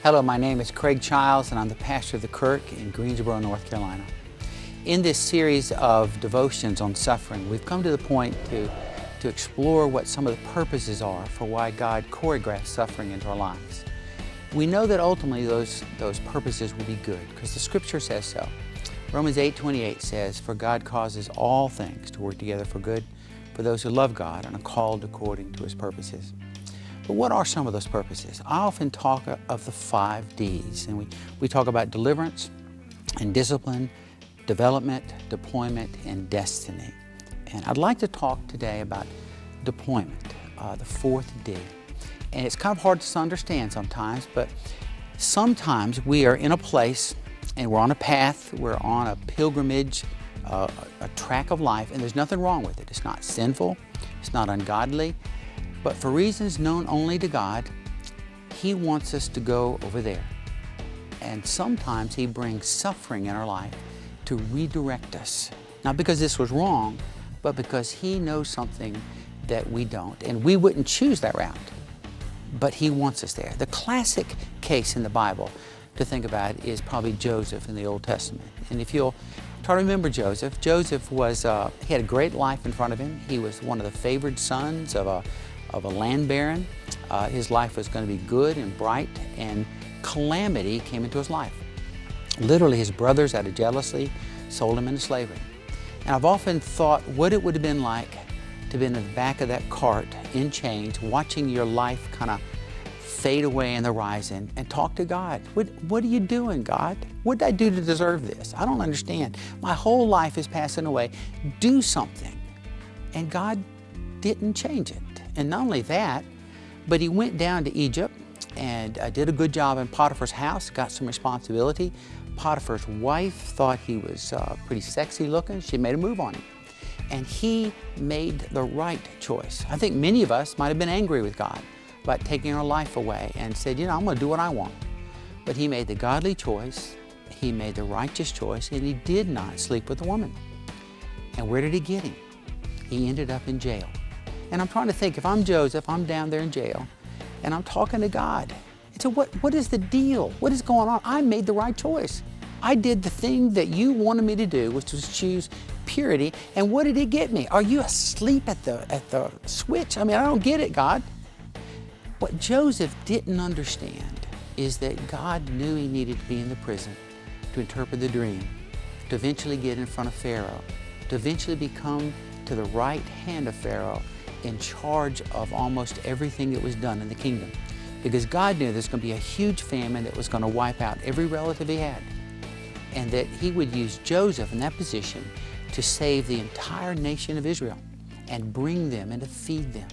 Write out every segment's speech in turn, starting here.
Hello, my name is Craig Childs and I'm the pastor of the Kirk in Greensboro, North Carolina. In this series of devotions on suffering, we've come to the point to explore what some of the purposes are for why God choreographed suffering into our lives. We know that ultimately those purposes will be good because the Scripture says so. Romans 8:28 says, "For God causes all things to work together for good for those who love God and are called according to His purposes." But what are some of those purposes? I often talk of the 5 Ds, and we talk about deliverance and discipline, development, deployment, and destiny. And I'd like to talk today about deployment, the 4th D. And it's kind of hard to understand sometimes, but sometimes we are in a place and we're on a path, we're on a pilgrimage, a track of life, and there's nothing wrong with it. It's not sinful, it's not ungodly, but for reasons known only to God, He wants us to go over there. And sometimes He brings suffering in our life to redirect us. Not because this was wrong, but because He knows something that we don't. And we wouldn't choose that route, but He wants us there. The classic case in the Bible to think about is probably Joseph in the Old Testament. And if you'll try to remember Joseph, Joseph was, he had a great life in front of him. He was one of the favored sons of a land baron. His life was going to be good and bright, and calamity came into his life. Literally, his brothers, out of jealousy, sold him into slavery. And I've often thought what it would have been like to be in the back of that cart in chains, watching your life kind of fade away in the horizon, and talk to God. What are you doing, God? What did I do to deserve this? I don't understand. My whole life is passing away. Do something. And God didn't change it. And not only that, but he went down to Egypt and did a good job in Potiphar's house, got some responsibility. Potiphar's wife thought he was pretty sexy looking. She made a move on him. And he made the right choice. I think many of us might have been angry with God about taking our life away and said, I'm going to do what I want. But he made the godly choice, he made the righteous choice, and he did not sleep with a woman. And where did he get him? He ended up in jail. And I'm trying to think, if I'm Joseph, I'm down there in jail, and I'm talking to God. And so what is the deal? What is going on? I made the right choice. I did the thing that you wanted me to do, which was choose purity. And what did it get me? Are you asleep at the switch? I mean, I don't get it, God. What Joseph didn't understand is that God knew he needed to be in the prison to interpret the dream, to eventually get in front of Pharaoh, to eventually become to the right hand of Pharaoh, in charge of almost everything that was done in the kingdom. Because God knew there's going to be a huge famine that was going to wipe out every relative he had. And that he would use Joseph in that position to save the entire nation of Israel and bring them and to feed them.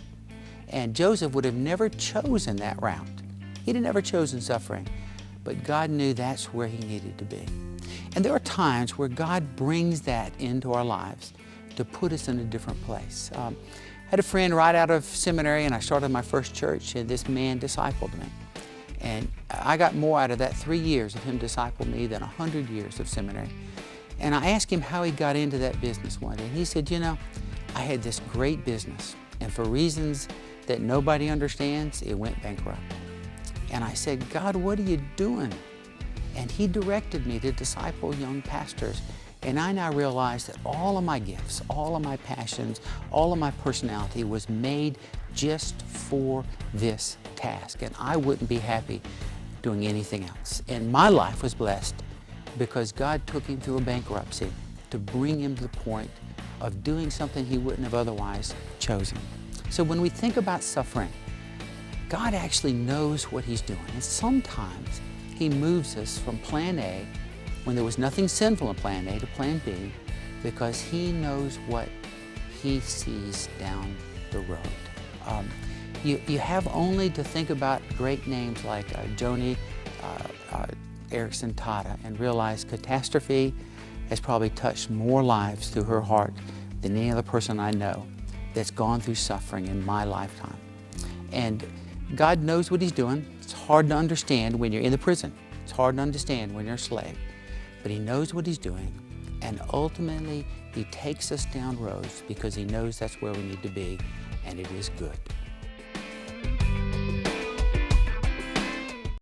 And Joseph would have never chosen that route. He'd have never chosen suffering. But God knew that's where he needed to be. And there are times where God brings that into our lives to put us in a different place. I had a friend right out of seminary, and I started my first church, and this man discipled me. And I got more out of that 3 years of him discipling me than 100 years of seminary. And I asked him how he got into that business one day. And he said, I had this great business, and for reasons that nobody understands, it went bankrupt. And I said, God, what are you doing? And he directed me to disciple young pastors. And I now realize that all of my gifts, all of my passions, all of my personality was made just for this task. And I wouldn't be happy doing anything else. And my life was blessed because God took him through a bankruptcy to bring him to the point of doing something he wouldn't have otherwise chosen. So when we think about suffering, God actually knows what he's doing. And sometimes he moves us from plan A, when there was nothing sinful in plan A, to plan B, because he knows what he sees down the road. You have only to think about great names like Joni Eareckson Tada and realize catastrophe has probably touched more lives through her heart than any other person I know that's gone through suffering in my lifetime. And God knows what he's doing. It's hard to understand when you're in the prison. It's hard to understand when you're a slave. But he knows what he's doing, and ultimately he takes us down roads because he knows that's where we need to be, and it is good.